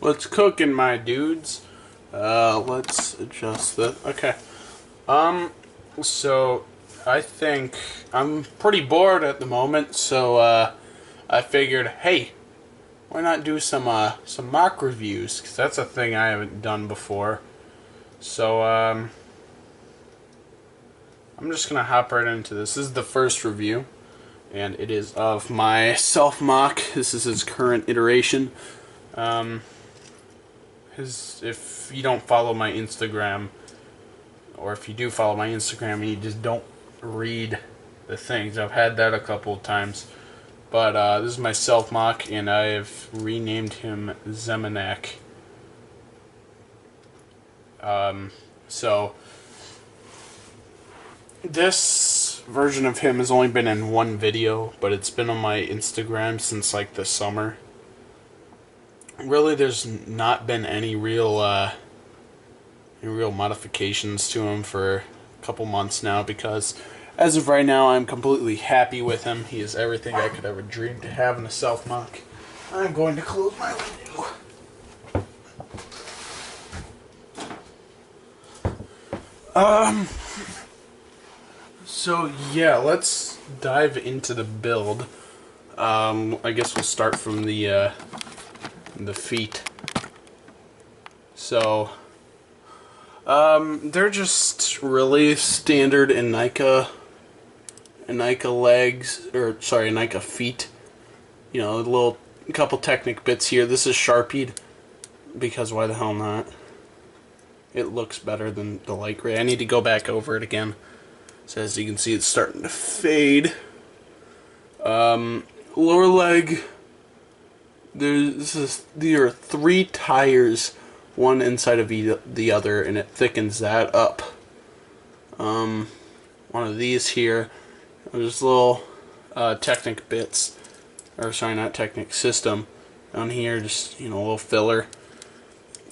What's cooking, my dudes? Let's adjust this. Okay. So I think I'm pretty bored at the moment, so I figured, hey, why not do some MOC reviews? Because that's a thing I haven't done before. So I'm just gonna hop right into this. This is the first review, and it is of my self MOC. This is his current iteration. If you don't follow my Instagram, or if you do follow my Instagram and you just don't read the things, I've had that a couple of times. But this is my self MOC, and I have renamed him Zeminak. So this version of him has only been in one video, but it's been on my Instagram since like the summer. Really, there's not been any real modifications to him for a couple months now, because as of right now, I'm completely happy with him. He is everything I could ever dream to have in a self MOC. I'm going to close my window. So yeah, let's dive into the build. I guess we'll start from the feet. So, they're just really standard Enika legs, or sorry, Enika feet. You know, a couple Technic bits here. This is Sharpied, because why the hell not? It looks better than the light gray. I need to go back over it again. So as you can see, it's starting to fade. Lower leg. These are 3 tires, one inside of the other, and it thickens that up. One of these here, there's little Technic bits, or sorry, not Technic, system down here, just, you know, a little filler.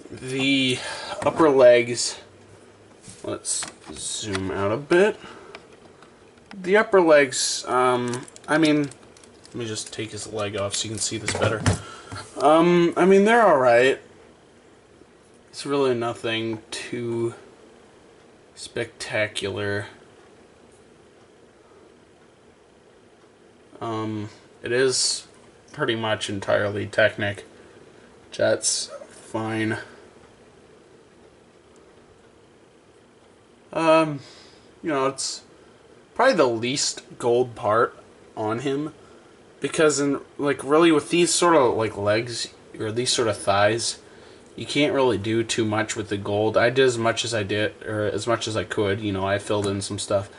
The upper legs, let's zoom out a bit. The upper legs, I mean, let me just take his leg off so you can see this better. I mean, they're alright. It's really nothing too spectacular. It is pretty much entirely Technic. That's fine. You know, it's probably the least gold part on him, because really with these sort of like legs, or these sort of thighs, you can't really do too much with the gold. I did as much as I did, or as much as I could. You know, I filled in some stuff.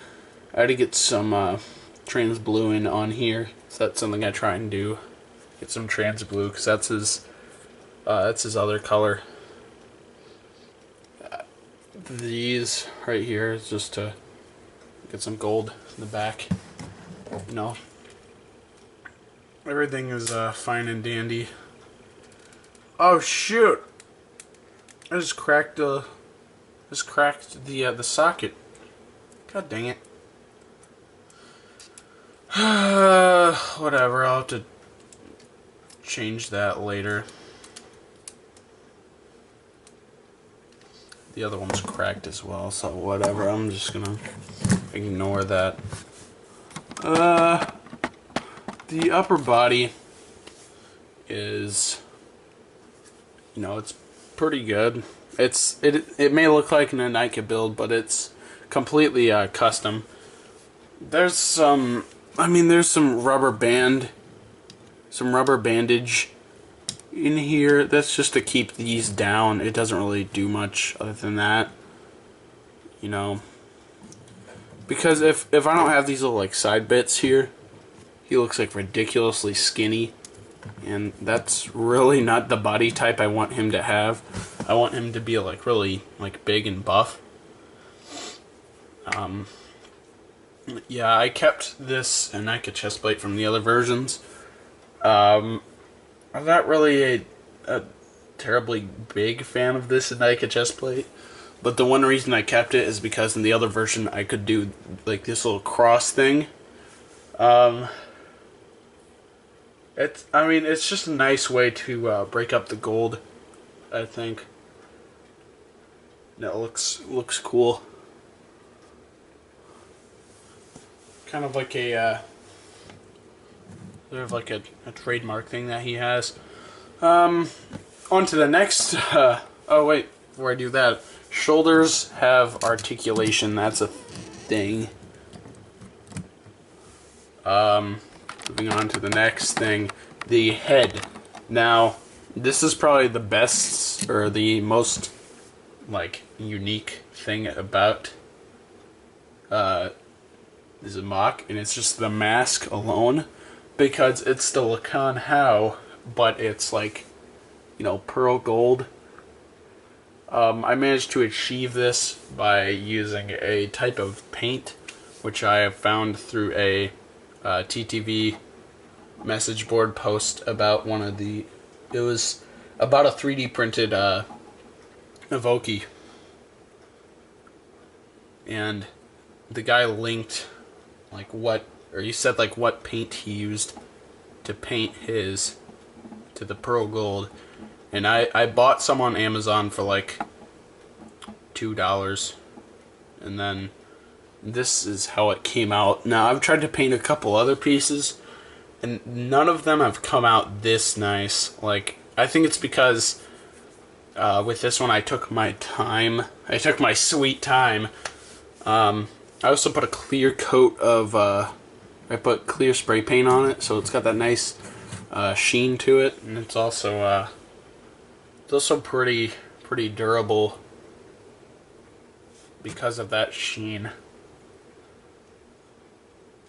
I had to get some trans blue in on here, so that's something I try and do. Get some trans blue, because that's his other color. These right here is just to get some gold in the back. You know, everything is fine and dandy. Oh shoot! I just cracked the socket. God dang it. Whatever, I'll have to change that later. The other one's cracked as well, so whatever, I'm just gonna ignore that. The upper body is, you know, it's pretty good. It may look like an Enika build, but it's completely custom. There's some rubber bandage in here. That's just to keep these down. It doesn't really do much other than that, you know, because if I don't have these little like side bits here, he looks like ridiculously skinny, and that's really not the body type I want him to have. I want him to be like really like big and buff. Yeah, I kept this Enika chest plate from the other versions. I'm not really a terribly big fan of this Enika chest plate, but the one reason I kept it is because in the other version I could do like this little cross thing. It's just a nice way to break up the gold I think. That looks cool. Kind of like a sort of like a trademark thing that he has. On to the next. Oh wait, before I do that, shoulders have articulation. That's a thing. Moving on to the next thing, the head. Now, this is probably the best or the most like unique thing about Zeminak, and it's just the mask alone, because it's the Lacan How, but it's like, you know, pearl gold. I managed to achieve this by using a type of paint, which I have found through a TTV message board post about one of the. It was about a 3D printed Evoke, and the guy linked like what, or he said like what paint he used to paint his to the pearl gold, and I bought some on Amazon for like $2, and then this is how it came out. Now I've tried to paint a couple other pieces, and none of them have come out this nice. Like, I think it's because with this one I took my time. I took my sweet time. I also put a clear coat of I put clear spray paint on it, so it's got that nice sheen to it, and it's also pretty durable because of that sheen.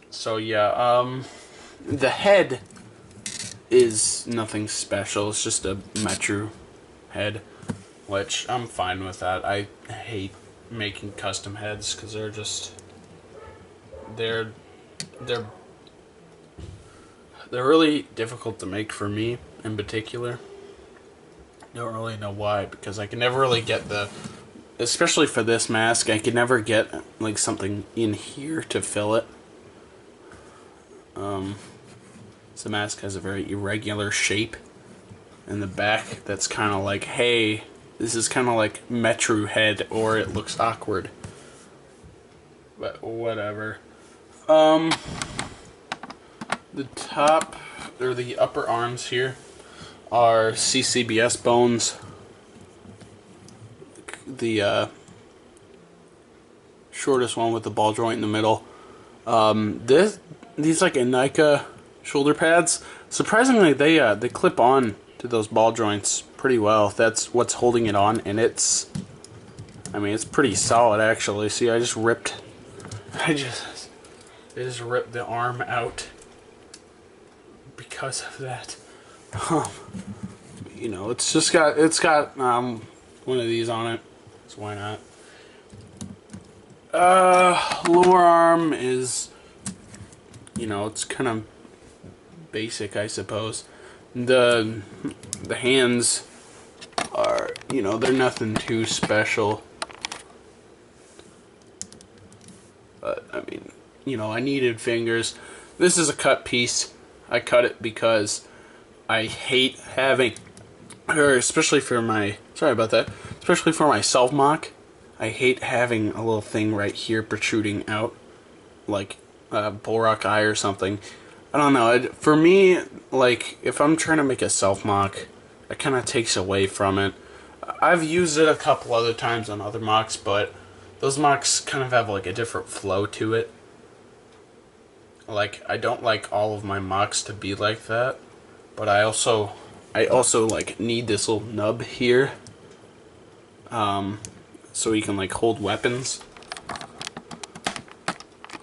So yeah, the head is nothing special. It's just a Metru head, which I'm fine with that. I hate making custom heads because they're just they're really difficult to make for me in particular. Don't really know why, because I can never really get the, especially for this mask, I can never get like something in here to fill it. The mask has a very irregular shape in the back that's kind of like, hey, this is kind of like Metru head, or it looks awkward. But whatever. The top, or the upper arms here, are CCBS bones. The shortest one with the ball joint in the middle. These like Anika shoulder pads, surprisingly they clip on to those ball joints pretty well. That's what's holding it on, and it's, I mean, it's pretty solid actually. See, I just ripped the arm out because of that. You know, it's got one of these on it, so why not? Lower arm is, you know, it's kind of basic, I suppose. The hands are, you know, they're nothing too special. But I mean, you know, I needed fingers. This is a cut piece. I cut it because I hate having, or especially for my, sorry about that, especially for my self-mock, I hate having a little thing right here protruding out, like a bullrock eye or something. I don't know, for me, like, if I'm trying to make a self-mock, it kind of takes away from it. I've used it a couple other times on other mocks, but those mocks kind of have like a different flow to it. Like, I don't like all of my mocks to be like that, but I also like need this little nub here, so you can like hold weapons.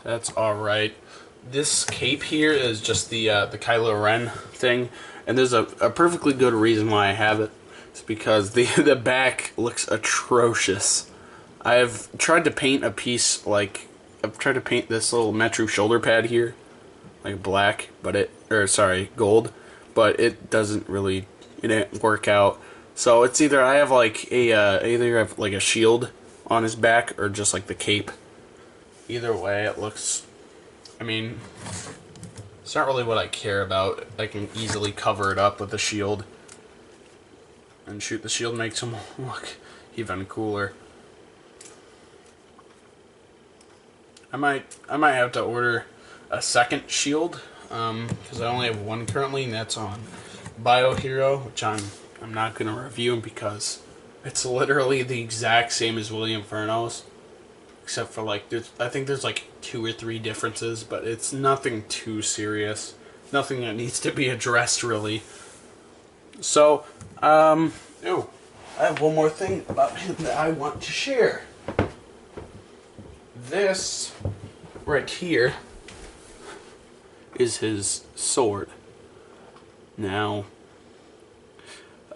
That's alright. This cape here is just the Kylo Ren thing, and there's a perfectly good reason why I have it. It's because the back looks atrocious. I've tried to paint a piece, like, I've tried to paint this little Metru shoulder pad here, like black, but gold, but it doesn't really, it didn't work out. So it's either I have like a shield on his back, or just like the cape. Either way, it looks, I mean, it's not really what I care about. I can easily cover it up with a shield. and shoot the shield makes him look even cooler. I might have to order a second shield, because I only have one currently, and that's on Bio Hero, which I'm not going to review because it's literally the exact same as William Furno's, except for like I think there's like 2 or 3 differences, but it's nothing too serious, nothing that needs to be addressed really. So, I have one more thing about him that I want to share. This right here is his sword. Now,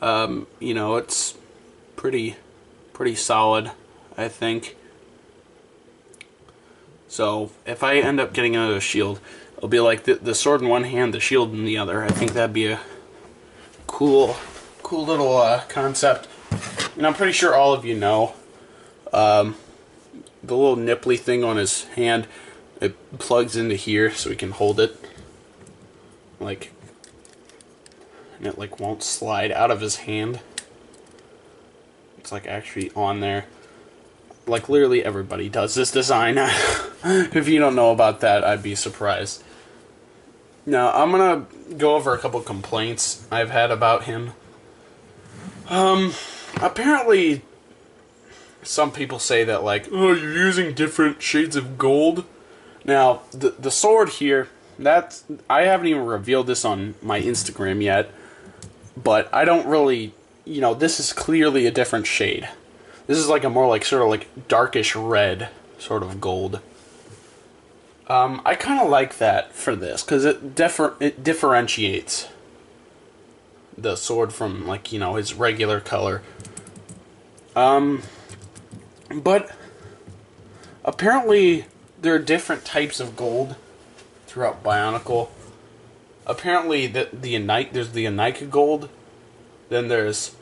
you know, it's pretty solid, I think. So if I end up getting another shield, it'll be like the sword in one hand, the shield in the other. I think that'd be a cool little concept. And I'm pretty sure all of you know, the little nipply thing on his hand, it plugs into here so he can hold it, like, and it like won't slide out of his hand. It's like actually on there. Like literally everybody does this design. If you don't know about that, I'd be surprised. Now I'm gonna go over a couple complaints I've had about him. Apparently some people say that, like, oh, you're using different shades of gold. Now, the sword here, that's, I haven't even revealed this on my Instagram yet, but I don't really, you know, this is clearly a different shade. This is like a more like sort of like darkish red sort of gold. I kind of like that for this, because it differentiates the sword from, like, you know, his regular color. But apparently there are different types of gold throughout Bionicle. Apparently there's the Anika gold. Then there's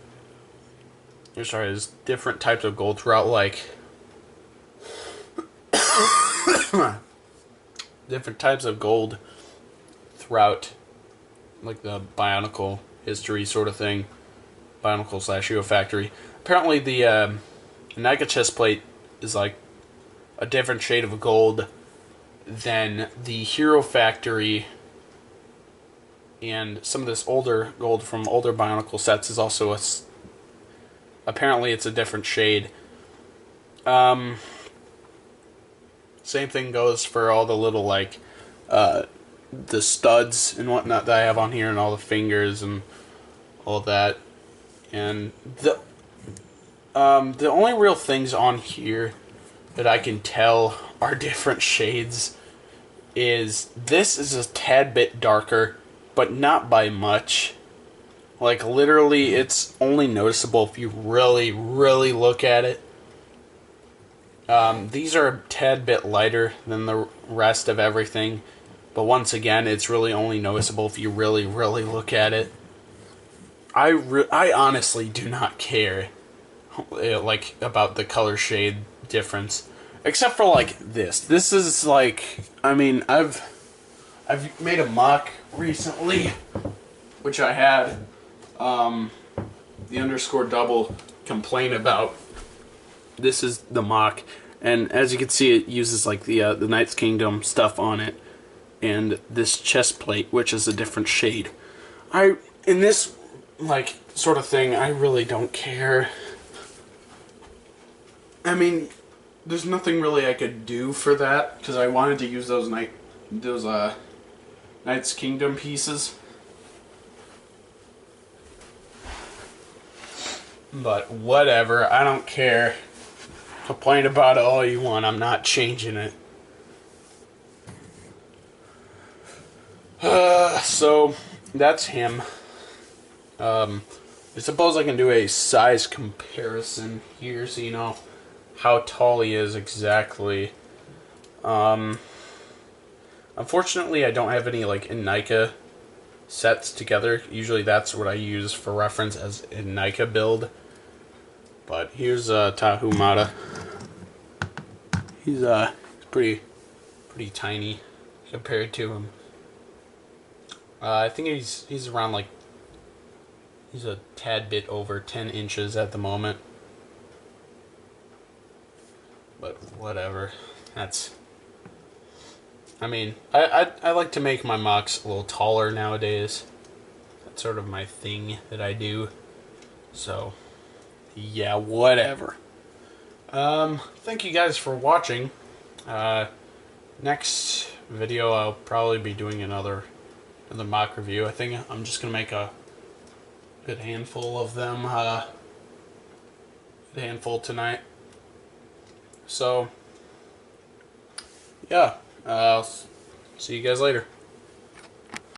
different types of gold throughout, like different types of gold throughout, like, the Bionicle history sort of thing. Bionicle / Hero Factory. Apparently the Anika chest plate is like a different shade of gold than the Hero Factory, and some of this older gold from older Bionicle sets is also apparently it's a different shade. Same thing goes for all the little, like, the studs and whatnot that I have on here, and all the fingers and all that. And the only real things on here that I can tell are different shades is this is a tad bit darker, but not by much. Like, literally, it's only noticeable if you really, really look at it. These are a tad bit lighter than the rest of everything, but once again, it's really only noticeable if you really, really look at it. I honestly do not care, like, about the color shade difference, except for, like, this. This is like, I mean, I've made a MOC recently, which I had the underscore double complain about. This is the MOC, and as you can see, it uses, like, the Knights Kingdom stuff on it, and this chest plate, which is a different shade. In this, like, sort of thing, I really don't care. I mean, there's nothing really I could do for that, because I wanted to use those Knights Kingdom pieces. But whatever, I don't care. Complain about it all you want, I'm not changing it. So, that's him. I suppose I can do a size comparison here so you know how tall he is exactly. Unfortunately, I don't have any, like, Anika sets together. Usually that's what I use for reference as Anika build. But here's Tahumata. He's pretty tiny compared to him. I think he's around, like, He's a tad bit over 10 inches at the moment. But whatever. That's... I mean, I like to make my MOCs a little taller nowadays. That's sort of my thing that I do. So, yeah, whatever. Thank you guys for watching. Next video I'll probably be doing another MOC review. I think I'm just gonna make a good handful of them. A handful tonight. So, yeah. I'll see you guys later.